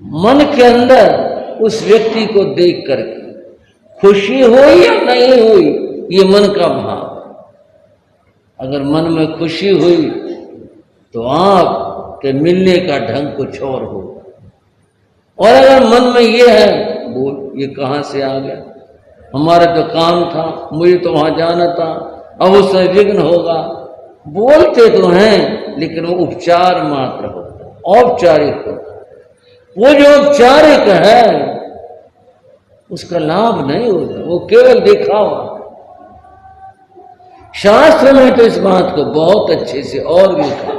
मन के अंदर उस व्यक्ति को देख करके खुशी हुई या नहीं हुई, ये मन का भाव। अगर मन में खुशी हुई तो आपके मिलने का ढंग कुछ और हो, और अगर मन में ये है वो ये कहाँ से आ गया, हमारा तो काम था, मुझे तो वहां जाना था, अब उससे विघ्न होगा। बोलते तो हैं लेकिन वो उपचार मात्र होता, औपचारिक होता। वो जो औपचारिक है उसका लाभ नहीं होता, वो केवल दिखावा। शास्त्र में तो इस बात को बहुत अच्छे से और भी कहा,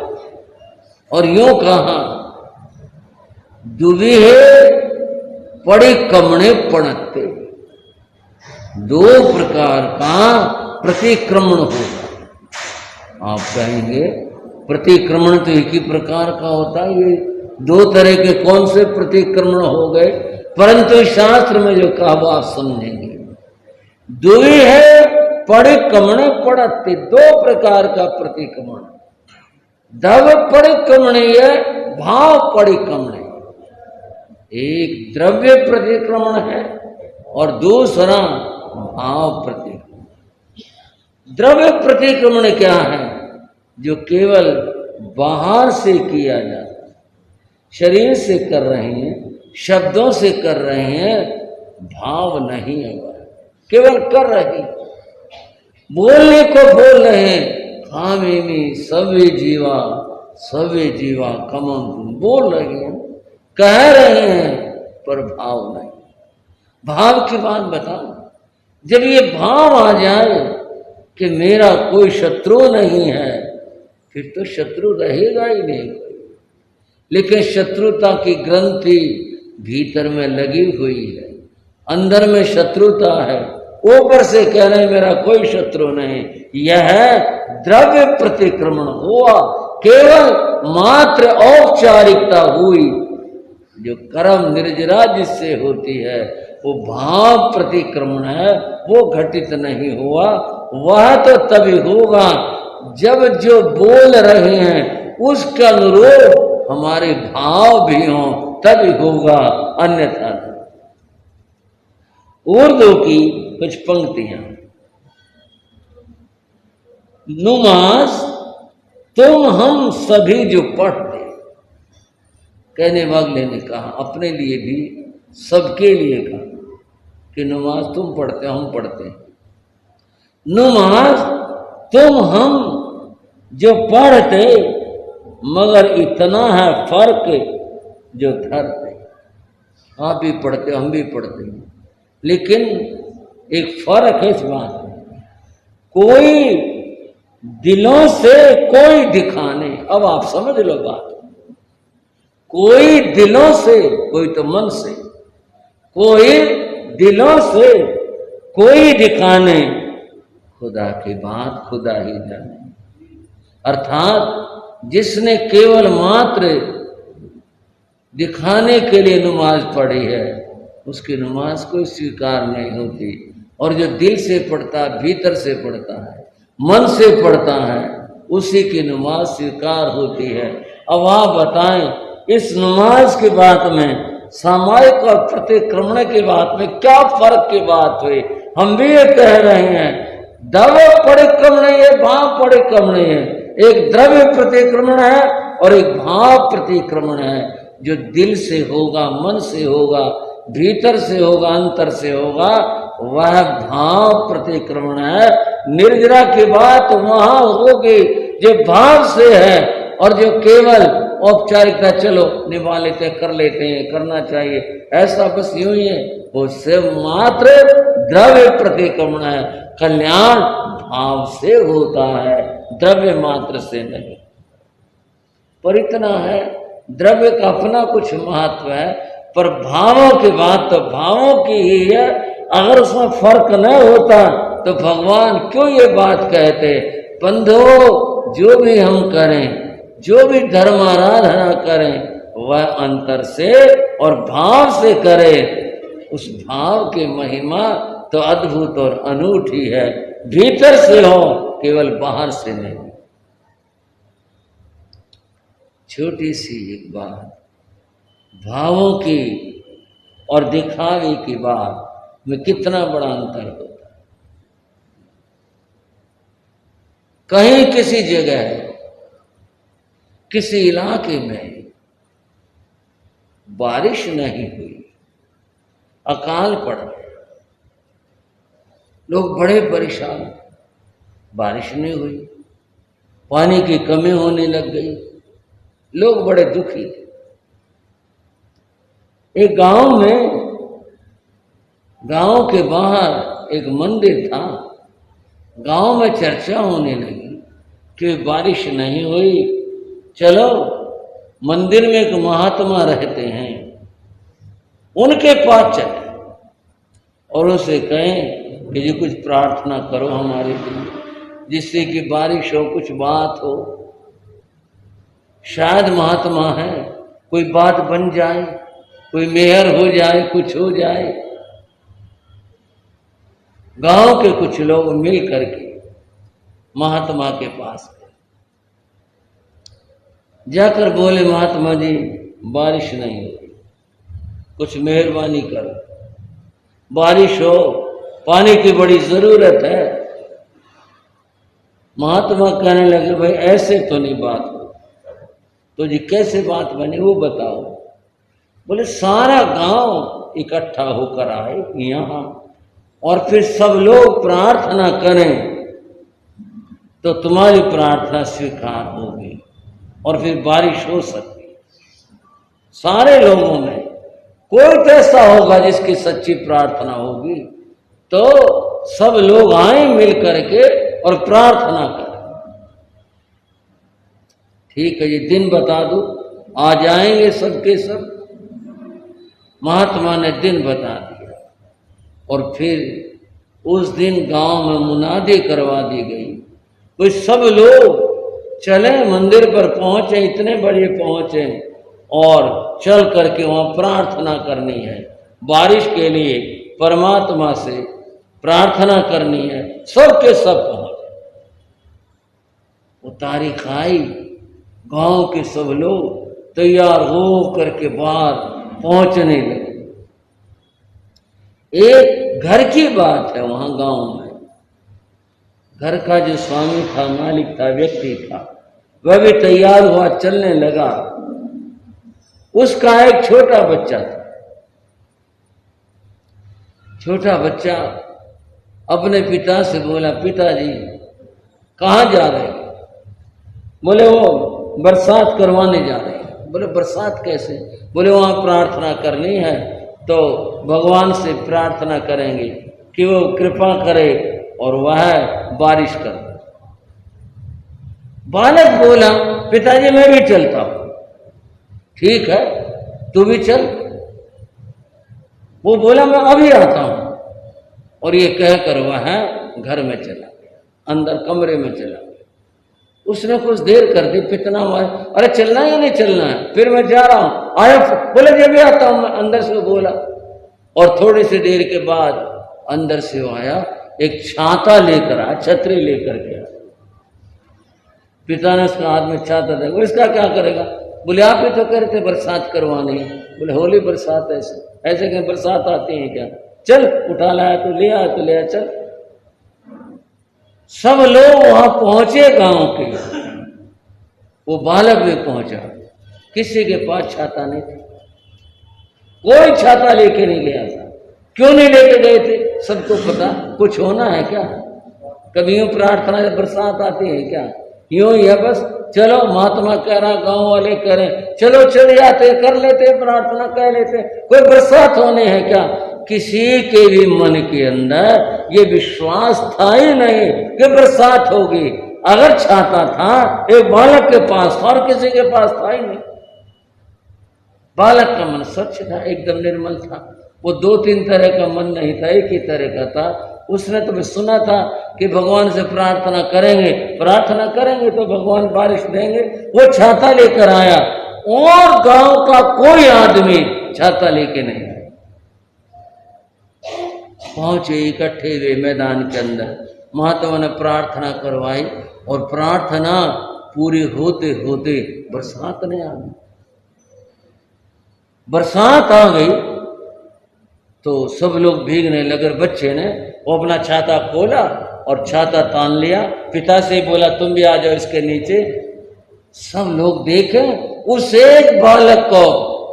और यूं कहा, दुविहे पड़ी कमणे पड़ते, दो प्रकार का प्रतिक्रमण होगा। आप कहेंगे प्रतिक्रमण तो एक ही प्रकार का होता है, ये दो तरह के कौन से प्रतिक्रमण हो गए? परंतु शास्त्र में जो कहा वो आप समझेंगे। दुई है परिक्रमण पड़ते, दो प्रकार का प्रतिक्रमण। दव परिक्रमणीय, भाव परिक्रमण। एक द्रव्य प्रतिक्रमण है और दूसरा भाव प्रतिक्रमण। द्रव्य प्रतिक्रमण क्या है? जो केवल बाहर से किया जाता है, शरीर से कर रहे हैं, शब्दों से कर रहे हैं, भाव नहीं है, केवल कर रहे हैं। बोलने को बोल रहे हैं, खामेमी सवे जीवा कमम, बोल रहे हैं, कह रहे हैं, पर भाव नहीं। भाव की बात बताओ। जब ये भाव आ जाए कि मेरा कोई शत्रु नहीं है, फिर तो शत्रु रहेगा ही नहीं कोई। लेकिन शत्रुता की ग्रंथि भीतर में लगी हुई है, अंदर में शत्रुता है, ऊपर से कह रहे मेरा कोई शत्रु नहीं। यह द्रव्य प्रतिक्रमण हुआ, केवल मात्र औपचारिकता हुई। जो कर्म निर्जरा जिससे होती है वो भाव प्रतिक्रमण है, वो घटित नहीं हुआ। वह तो तभी होगा जब जो बोल रहे हैं उसके अनुरूप हमारे भाव भी हों, तभी होगा, अन्यथा नहीं। उर्दू की कुछ पंक्तियां। नुमाज तुम हम सभी जो पढ़ते, कहने वाले ने कहा, अपने लिए भी सबके लिए कहा कि नमाज तुम पढ़ते हम पढ़ते हैं। नमाज तुम हम जो पढ़ते, मगर इतना है फर्क जो धरते। आप भी पढ़ते हम भी पढ़ते, लेकिन एक फर्क है इस बात में। कोई दिलों से, कोई दिखाने। अब आप समझ लो बात। कोई दिलों से, कोई तो मन से, कोई दिलों से, कोई दिखाने, खुदा की बात खुदा ही जाने। अर्थात जिसने केवल मात्र दिखाने के लिए नमाज पढ़ी है, उसकी नमाज कोई स्वीकार नहीं होती। और जो दिल से पढ़ता, भीतर से पढ़ता है, मन से पढ़ता है, उसी की नमाज स्वीकार होती है। अब आप बताएं, इस नमाज की बात में, सामायिक और प्रतिक्रमण की बात में क्या फर्क की बात हुई? हम भी ये कह रहे हैं, द्रव्य परिक्रमण है, भाव परिक्रमण है। एक द्रव्य प्रतिक्रमण है और एक भाव प्रतिक्रमण है। जो दिल से होगा, मन से होगा, भीतर से होगा, अंतर से होगा, वह भाव प्रतिक्रमण है। निर्जरा की बात वहां होगी जो भाव से है, और जो केवल औपचारिकता, चलो निभा लेते, कर लेते हैं, करना चाहिए, ऐसा बस यूं ही है, वो सिर्फ मात्र द्रव्य प्रतिक्रमण है। कल्याण भाव से होता है, द्रव्य मात्र से नहीं। पर इतना है, द्रव्य का अपना कुछ महत्व है, पर भावों की बात तो भावों की ही है। अगर उसमें फर्क न होता तो भगवान क्यों ये बात कहते, बंधो जो भी हम करें, जो भी धर्म आराधना करें, वह अंतर से और भाव से करें। उस भाव की महिमा तो अद्भुत और अनूठी है, भीतर से हो, केवल बाहर से नहीं। छोटी सी एक बात, भावों की और दिखावे की बात में कितना बड़ा अंतर होता है। कहीं किसी जगह, किसी इलाके में बारिश नहीं हुई, अकाल पड़ गया, लोग बड़े परेशान, बारिश नहीं हुई, पानी की कमी होने लग गई, लोग बड़े दुखी थे। एक गांव में, गांव के बाहर एक मंदिर था। गांव में चर्चा होने लगी कि बारिश नहीं हुई, चलो मंदिर में एक महात्मा रहते हैं, उनके पास चले और उनसे कहें कि जी कुछ प्रार्थना करो हमारे लिए, जिससे कि बारिश हो, कुछ बात हो, शायद महात्मा है, कोई बात बन जाए, कोई मेहर हो जाए, कुछ हो जाए। गांव के कुछ लोग मिल करके महात्मा के पास गए, जाकर बोले महात्मा जी बारिश नहीं हो, कुछ मेहरबानी करो, बारिश हो, पानी की बड़ी जरूरत है। महात्मा कहने लगे भाई ऐसे तो नहीं बात हो, तो जी कैसे बात बनी वो बताओ। बोले सारा गांव इकट्ठा होकर आए यहाँ और फिर सब लोग प्रार्थना करें तो तुम्हारी प्रार्थना स्वीकार होगी और फिर बारिश हो सकती। सारे लोगों में कोई तो ऐसा होगा जिसकी सच्ची प्रार्थना होगी, तो सब लोग आए मिल करके और प्रार्थना करें। ठीक है, ये दिन बता दो, आ जाएंगे सबके सब। महात्मा ने दिन बता दिया और फिर उस दिन गांव में मुनादी करवा दी गई, कोई सब लोग चले मंदिर पर पहुंचे, इतने बड़े पहुंचे और चल करके वहां प्रार्थना करनी है, बारिश के लिए परमात्मा से प्रार्थना करनी है। सबके सब पहुंचे। वो तारीख आई, गांव के सब लोग तैयार हो करके बाहर पहुंचने लगे। एक घर की बात है, वहां गांव में घर का जो स्वामी था, मालिक था, व्यक्ति था, वह भी तैयार हुआ, चलने लगा। उसका एक छोटा बच्चा था। छोटा बच्चा अपने पिता से बोला, पिताजी कहाँ जा रहे हैं? बोले वो बरसात करवाने जा रहे हैं। बोले बरसात कैसे? बोले वहां प्रार्थना करनी है, तो भगवान से प्रार्थना करेंगे कि वो कृपा करे और वह बारिश कर। बालक बोला, पिताजी मैं भी चलता हूं। ठीक है, तू भी चल। वो बोला मैं अभी आता हूं, और ये कहकर वह घर में चला गया, अंदर कमरे में चला गया। उसने कुछ देर कर दी, पितना हुआ, अरे चलना है या नहीं चलना है? फिर मैं जा रहा हूं, आया। बोले जब भी आता हूं, अंदर से बोला। और थोड़ी सी देर के बाद अंदर से वो आया, एक छाता लेकर आया, छतरी लेकर के। पिता ने उसका हाथ में छाता देखा, इसका क्या करेगा? बोले आप ही तो कह रहे थे बरसात करवानी। बोले होली बरसात ऐसे कहीं बरसात आती है क्या? चल उठा लाया तो ले आया, तो ले आया, चल। सब लोग वहां पहुंचे गांव के। वो बालक भी पहुंचा, किसी के पास छाता नहीं था, कोई छाता लेके नहीं गया था। क्यों नहीं लेके गए थे? सबको पता कुछ होना है क्या? कभी यूं प्रार्थना जब बरसात आती है क्या? यूं ही है बस, चलो महात्मा कह रहा, गांव वाले कह रहे, चलो चले जाते, कर लेते प्रार्थना, कह लेते, कोई बरसात होने है क्या? किसी के भी मन के अंदर ये विश्वास था ही नहीं कि बरसात होगी। अगर छाता था एक बालक के पास था और किसी के पास था ही नहीं। बालक का मन स्वच्छ था, एकदम निर्मल था। वो 2-3 तरह का मन नहीं था, एक ही तरह का था। उसने तो सुना था कि भगवान से प्रार्थना करेंगे तो भगवान बारिश देंगे। वो छाता लेकर आया और गांव का कोई आदमी छाता लेके नहीं आया। पहुंचे, इकट्ठे हुए मैदान के अंदर, महात्मा ने प्रार्थना करवाई और प्रार्थना पूरी होते होते बरसात नहीं आ गई। बरसात आ गई तो सब लोग भीगने लगे। बच्चे ने वो अपना छाता खोला और छाता तान लिया, पिता से बोला तुम भी आ जाओ इसके नीचे। सब लोग देखें उस एक बालक को,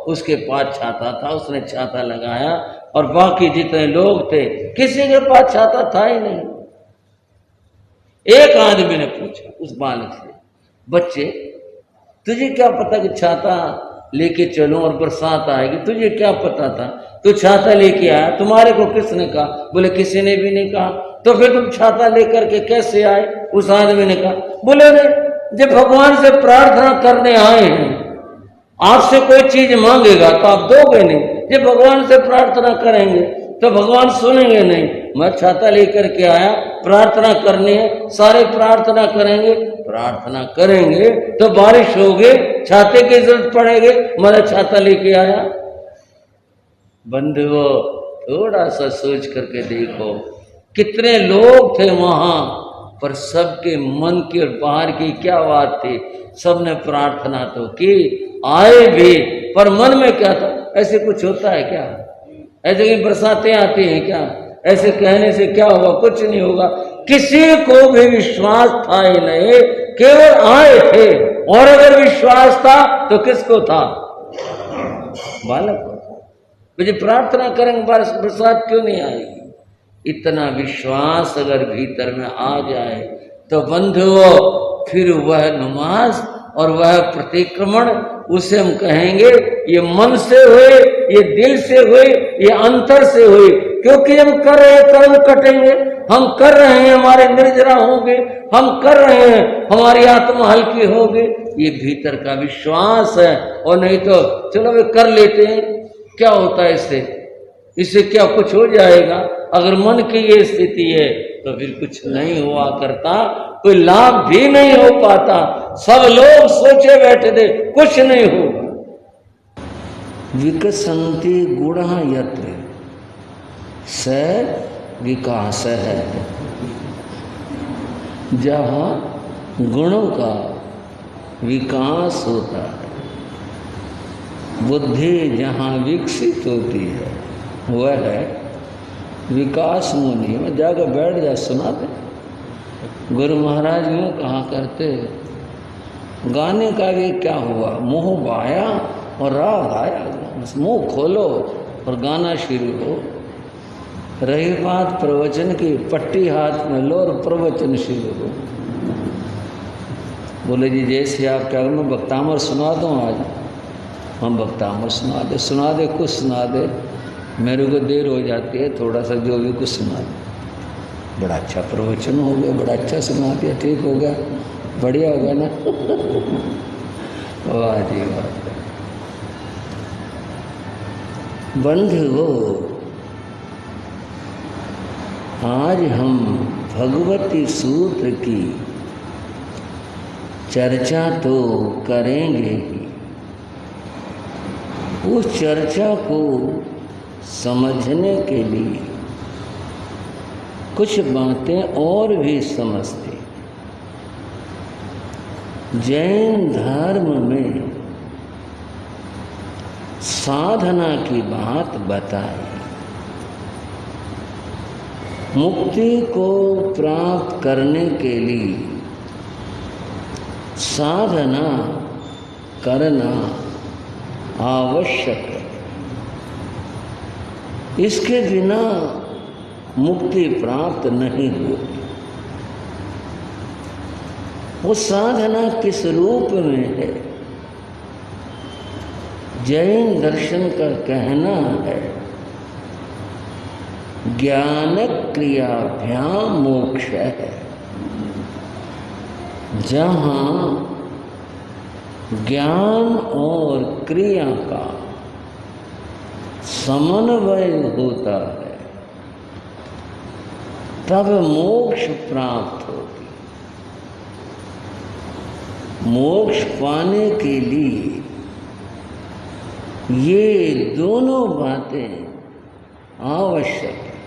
उसके पास छाता था, उसने छाता लगाया, और बाकी जितने लोग थे किसी के पास छाता था ही नहीं। एक आदमी ने पूछा उस बालक से, बच्चे तुझे क्या पता कि छाता लेके चलो और बरसात आएगी, तुझे क्या पता था? तू छाता लेके आया, तुम्हारे को किसने कहा? बोले किसी ने भी नहीं कहा। तो फिर तुम छाता लेकर के कैसे आए? उस आदमी ने कहा, बोले जब भगवान से प्रार्थना करने आए हैं, आपसे कोई चीज मांगेगा तो आप दोगे नहीं, जब भगवान से प्रार्थना करेंगे तो भगवान सुनेंगे नहीं। मैं छाता लेकर के आया, प्रार्थना करनी है, सारे प्रार्थना करेंगे, प्रार्थना करेंगे तो बारिश होगी, छाते की जरूरत पड़ेगी, मैं छाता लेके आया। बंधुओं थोड़ा सा सोच करके देखो, कितने लोग थे वहां, पर सबके मन की और बाहर की क्या बात थी? सबने प्रार्थना तो की, आए भी, पर मन में क्या था? ऐसे कुछ होता है क्या? ऐसे कहीं बरसातें आती हैं क्या? ऐसे कहने से क्या होगा? कुछ नहीं होगा। किसी को भी विश्वास था ही नहीं, केवल आए थे। और अगर विश्वास था तो किसको था? बालक को था। मुझे प्रार्थना करेंगे बरसात क्यों नहीं आएगी? इतना विश्वास अगर भीतर में आ जाए तो बंधुओं फिर वह नमाज और वह प्रतिक्रमण, उसे हम कहेंगे ये मन से हुए, ये दिल से हुए, ये अंतर से हुए। क्योंकि हम कर रहे हैं कर्म कटेंगे, हम कर रहे हैं हमारे निर्जरा होंगे, हम कर रहे हैं हमारी आत्मा हल्की होगी, ये भीतर का विश्वास है। और नहीं तो चलो वे कर लेते हैं, क्या होता है इससे क्या कुछ हो जाएगा? अगर मन की ये स्थिति है तो फिर कुछ नहीं हुआ करता, कोई लाभ भी नहीं हो पाता। सब लोग सोचे बैठे थे कुछ नहीं होगा। विकसंति गुणः यत्र स विकास है। जहाँ गुणों का विकास होता है, बुद्धि जहाँ विकसित होती है, वह है विकास मुनि। में जाकर बैठ जा, सुना दे। गुरु महाराज यूँ कहा करते, गाने का भी क्या हुआ, मुंह बाया और राग आया, बस मुंह खोलो और गाना शुरू हो। रही बात प्रवचन की, पट्टी हाथ में लो और प्रवचन शुरू हो। बोले जी जैसे आप क्या, मैं वक्तामर सुना दूँ आज? हम वक्तामर सुना दे कुछ सुना दे, मेरे को देर हो जाती है, थोड़ा सा जो भी कुछ सुना दे। बड़ा अच्छा प्रवचन हो गया, बड़ा अच्छा सुना दिया, ठीक हो गया, बढ़िया होगा ना? वाह जी वाह। बंधुओं आज हम भगवती सूत्र की चर्चा तो करेंगे ही, उस चर्चा को समझने के लिए कुछ बातें और भी समझते। जैन धर्म में साधना की बात बताई, मुक्ति को प्राप्त करने के लिए साधना करना आवश्यक है। इसके बिना मुक्ति प्राप्त नहीं होती। वो साधना किस रूप में है? जैन दर्शन का कहना है, ज्ञान क्रियाभ्याम मोक्ष है। जहाँ ज्ञान और क्रिया का समन्वय होता है, तब मोक्ष प्राप्त होती। मोक्ष पाने के लिए ये दोनों बातें आवश्यक है।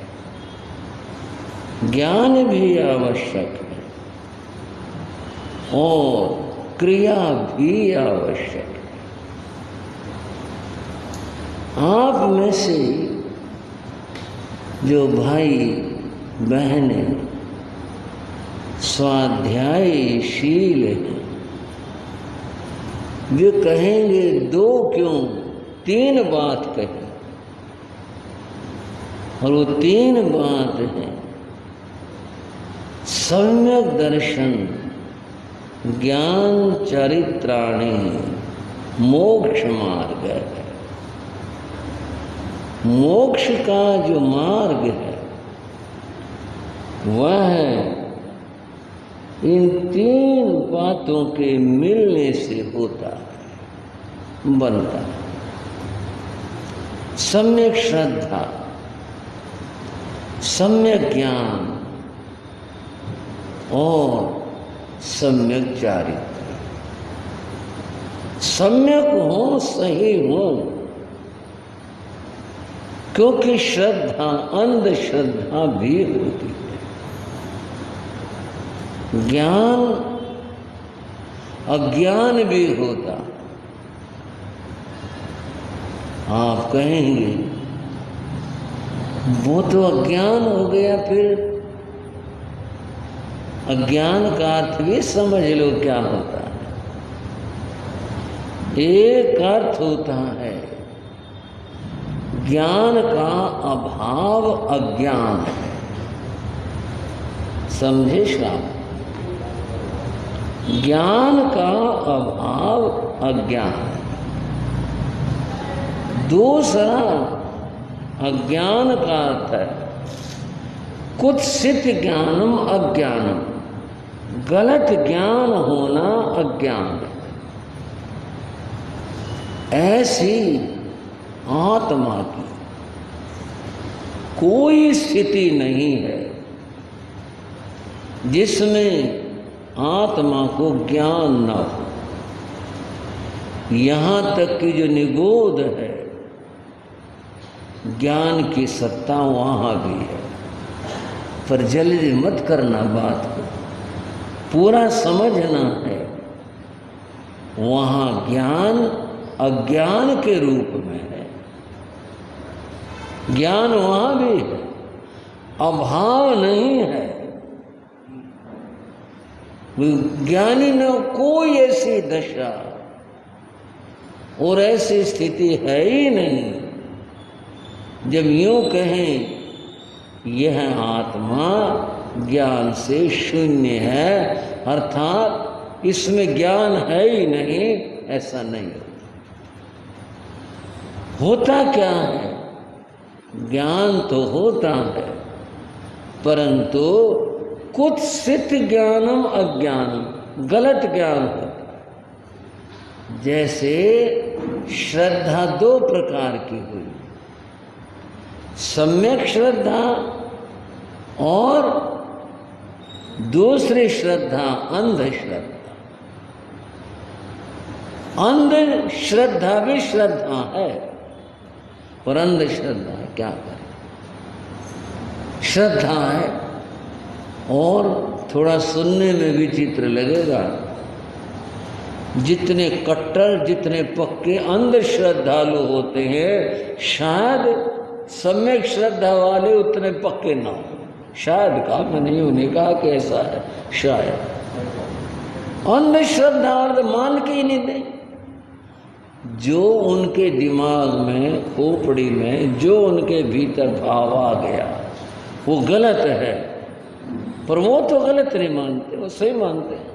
ज्ञान भी आवश्यक है और क्रिया भी आवश्यक है। आप में से जो भाई बहनें स्वाध्यायशील हैं, वे कहेंगे 2 क्यों 3 बात कही, और वो 3 बात है सम्यक दर्शन, ज्ञान चरित्राणि, मोक्ष मार्ग है। मोक्ष का जो मार्ग है वह इन 3 बातों के मिलने से होता है, बनता है। सम्यक श्रद्धा, सम्यक ज्ञान और सम्यक चारित्र। सम्यक हो, सही हो, क्योंकि श्रद्धा अंधश्रद्धा भी होती है। ज्ञान अज्ञान भी होता। आप कहेंगे वो तो अज्ञान हो गया, फिर अज्ञान का अर्थ भी समझ लो क्या होता है। एक अर्थ होता है ज्ञान का अभाव अज्ञान है, समझे श्राप? ज्ञान का अभाव अज्ञान है। दूसरा अज्ञान का अर्थ है कुत्सित ज्ञानम अज्ञानम, गलत ज्ञान होना अज्ञान है। ऐसी आत्मा की कोई स्थिति नहीं है जिसमें आत्मा को ज्ञान न हो। यहाँ तक कि जो निगोद है, ज्ञान की सत्ता वहाँ भी है। पर जल्दी मत करना, बात को पूरा समझना है। वहाँ ज्ञान अज्ञान के रूप में है, ज्ञान वहाँ भी है, अभाव नहीं है। ज्ञानी न कोई ऐसी दशा और ऐसी स्थिति है ही नहीं जब यूं कहें यह आत्मा ज्ञान से शून्य है, अर्थात इसमें ज्ञान है ही नहीं, ऐसा नहीं होता। क्या है? ज्ञान तो होता है, परंतु कुत्सित ज्ञानम अज्ञानम, गलत ज्ञान होता है। जैसे श्रद्धा 2 प्रकार की हुई, सम्यक श्रद्धा और दूसरी श्रद्धा अंधश्रद्धा। अंधश्रद्धा भी श्रद्धा है, पर अंधश्रद्धा क्या करे? श्रद्धा है और थोड़ा सुनने में विचित्र लगेगा। जितने कट्टर, जितने पक्के अंधश्रद्धालु होते हैं, शायद सम्यक श्रद्धा वाले उतने पक्के ना हो। शायद कहा, मैंने उन्हें कहा कि ऐसा है, शायद। अंधश्रद्धा अर्थ मान के ही नहीं दे। जो उनके दिमाग में, खोपड़ी में, जो उनके भीतर भाव आ गया वो गलत है, पर वो तो गलत नहीं मानते, वो सही मानते हैं।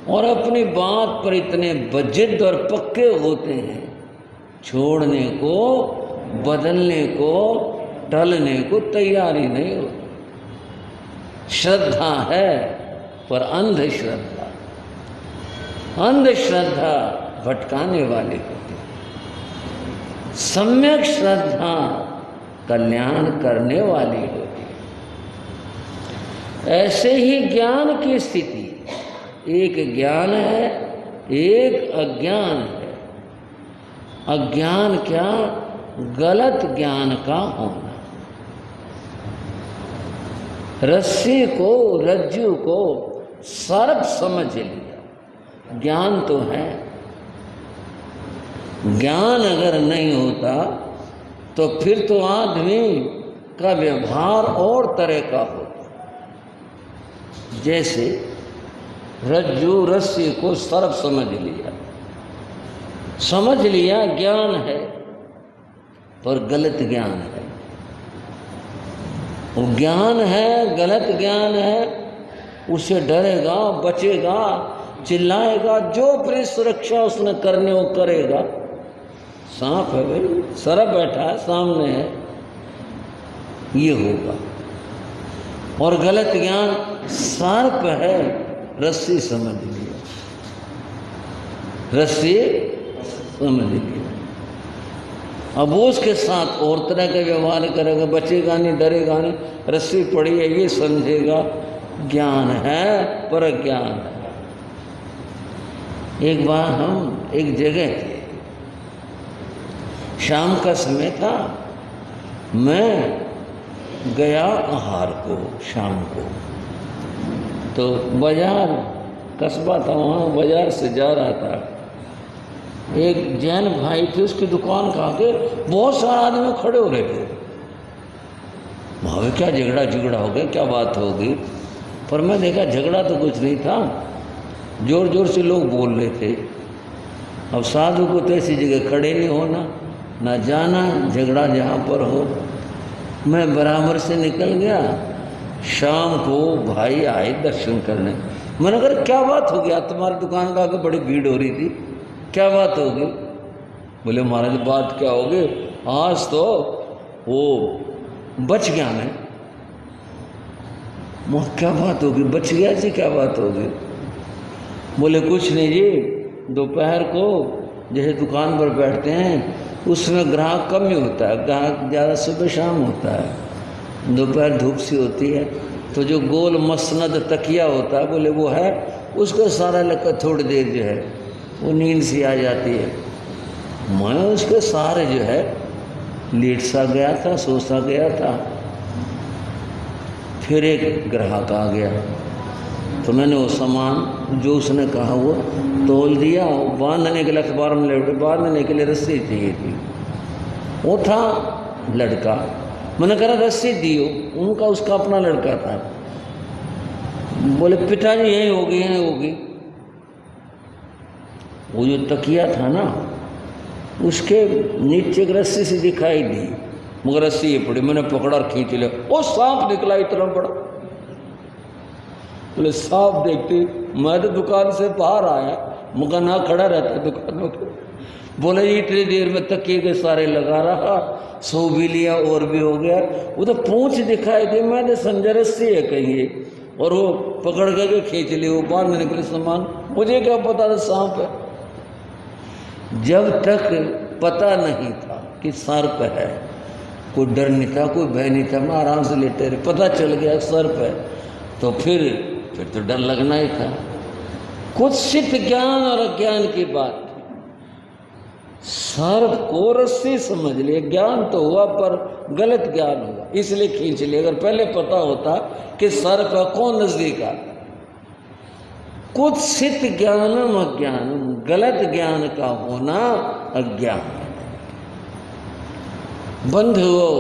और अपनी बात पर इतने बजिद्द और पक्के होते हैं, छोड़ने को, बदलने को, टलने को तैयारी नहीं होती। श्रद्धा है पर अंधश्रद्धा, अंधश्रद्धा भटकाने वाली होती है। सम्यक श्रद्धा कल्याण करने वाली होती है। ऐसे ही ज्ञान की स्थिति, एक ज्ञान है, एक अज्ञान है। अज्ञान क्या? गलत ज्ञान का होना। रस्सी को, रज्जू को सर्प समझ लिया, ज्ञान तो है, ज्ञान अगर नहीं होता तो फिर तो आदमी का व्यवहार और तरह का होता। जैसे रज्जू रस्सी को सर्प समझ लिया ज्ञान है, पर गलत ज्ञान है। वो ज्ञान है, गलत ज्ञान है, उसे डरेगा, बचेगा, चिल्लाएगा, जो अपनी सुरक्षा उसने करने वो करेगा। सांप है भाई, सरप बैठा है सामने है, ये होगा। और गलत ज्ञान, सर्प है, रस्सी समझ लिया, रस्सी समझ लिया। अब वो उसके साथ और तरह के व्यवहार करेगा, बचेगा नहीं, डरेगा नहीं, रस्सी पड़ी है ये समझेगा। ज्ञान है पर ज्ञान है। एक बार हम एक जगह थे, शाम का समय था, मैं गया आहार को शाम को, तो बाजार कस्बा था, वहाँ बाजार से जा रहा था। एक जैन भाई थे, उसकी दुकान का आगे बहुत सारे आदमी खड़े हो रहे थे। भावे क्या झगड़ा हो गया, क्या बात हो गई? पर मैं देखा झगड़ा तो कुछ नहीं था, जोर जोर से लोग बोल रहे थे। अब साधु को तो ऐसी जगह खड़े नहीं होना, ना जाना, झगड़ा जहाँ पर हो। मैं बराबर से निकल गया। शाम को भाई आए दर्शन करने। मैंने कहा क्या बात हो गया, तुम्हारी दुकान का आगे बड़ी भीड़ हो रही थी, क्या बात होगी? बोले महाराज बात क्या होगी, आज तो वो बच गया मैं। क्या बात होगी, बच गया जी, क्या बात होगी? बोले कुछ नहीं जी, दोपहर को जैसे दुकान पर बैठते हैं उसमें ग्राहक कम ही होता है, ग्राहक ज़्यादा सुबह शाम होता है, दोपहर धूप सी होती है, तो जो गोल मसनद तकिया होता है, बोले वो है, उसको सारा लेकर थोड़ी देर जो है वो नींद सी आ जाती है। मैं उसके सारे जो है लेट सा गया था, सो सा गया था। फिर एक ग्राहक आ गया, तो मैंने वो सामान जो उसने कहा वो तोल दिया। बांधने के लिए अखबार में लेटे, बांधने के लिए रस्सी चाहिए थी। वो था लड़का, मैंने कहा रस्सी दियो, उनका उसका अपना लड़का था। बोले पिताजी यही होगी, यही होगी। वो जो तकिया था ना, उसके नीचे एक रस्सी से दिखाई दी, मगर रस्सी ये पड़ी। मैंने पकड़ा और खींच लिया, वो सांप निकला इतना बड़ा। बोले सांप देखते मैं तो दुकान से बाहर आया, मगर ना खड़ा रहता दुकानों पे। बोले इतनी देर में तकिए के सारे लगा रहा, सो भी लिया और भी हो गया। वो तो पूंछ दिखाई दी, मैं तो समझा रस्सी है कहीं, और वो पकड़ के खींच ली, वो बांधने के लिए सामान। मुझे क्या पता था सांप है। जब तक पता नहीं था कि सर्प है, कोई डर नहीं था, कोई भय नहीं था, मैं आराम से लेटे रहे। पता चल गया सर्प है, तो फिर तो डर लगना ही था। कुछ सिद्ध ज्ञान और अज्ञान की बात थी। सर्प को रस्सी समझ लिए, ज्ञान तो हुआ पर गलत ज्ञान हुआ, इसलिए खींच लिया। अगर पहले पता होता कि सर्प है, कौन नजदीक आता? कुछ सिद्ध ज्ञानम अज्ञानम, गलत ज्ञान का होना अज्ञान है। बंधुओं,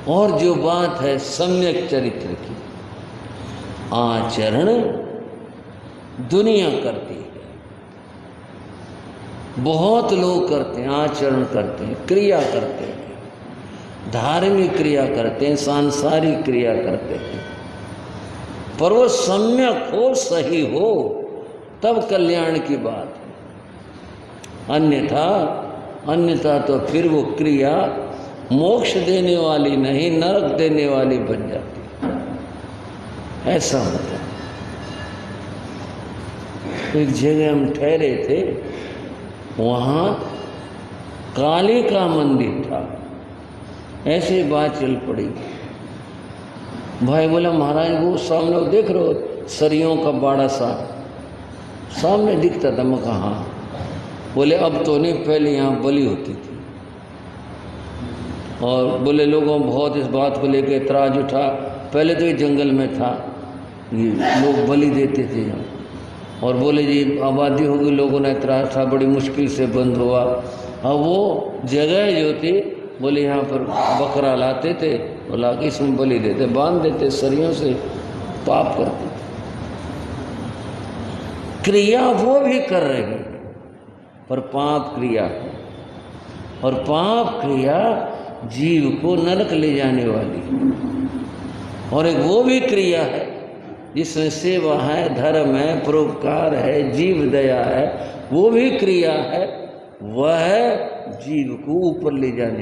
और जो बात है सम्यक चरित्र की, आचरण दुनिया करती है, बहुत लोग करते हैं, आचरण करते हैं, क्रिया करते हैं, धार्मिक क्रिया करते हैं, सांसारिक क्रिया करते हैं, पर वो सम्यक हो, सही हो, तब कल्याण की बात है। अन्यथा तो फिर वो क्रिया मोक्ष देने वाली नहीं, नरक देने वाली बन जाती है। ऐसा होता है। एक जगह हम ठहरे थे, वहाँ काली का मंदिर था। ऐसे बात चल पड़ी। भाई बोला महाराज वो सामने वो देख रहे हो, सरियों का बाड़ा सा सामने दिखता था। मैं कहा हाँ। बोले अब तो नहीं, पहले यहाँ बलि होती थी। और बोले लोगों बहुत इस बात को लेकर एतराज उठा। पहले तो ये जंगल में था, ये लोग बलि देते थे यहाँ। और बोले जी आबादी होगी, लोगों ने तराशा, बड़ी मुश्किल से बंद हुआ। अब वो जगह जो थी, बोले यहाँ पर बकरा लाते थे और लाके इसमें बलि देते, बांध देते सरियों से, पाप करते। क्रिया वो भी कर रहे पर पाप क्रिया है, और पाप क्रिया जीव को नरक ले जाने वाली। और एक वो भी क्रिया है जिसमें सेवा है, धर्म है, परोपकार है, जीव दया है, वो भी क्रिया है, वह जीव को ऊपर ले जाने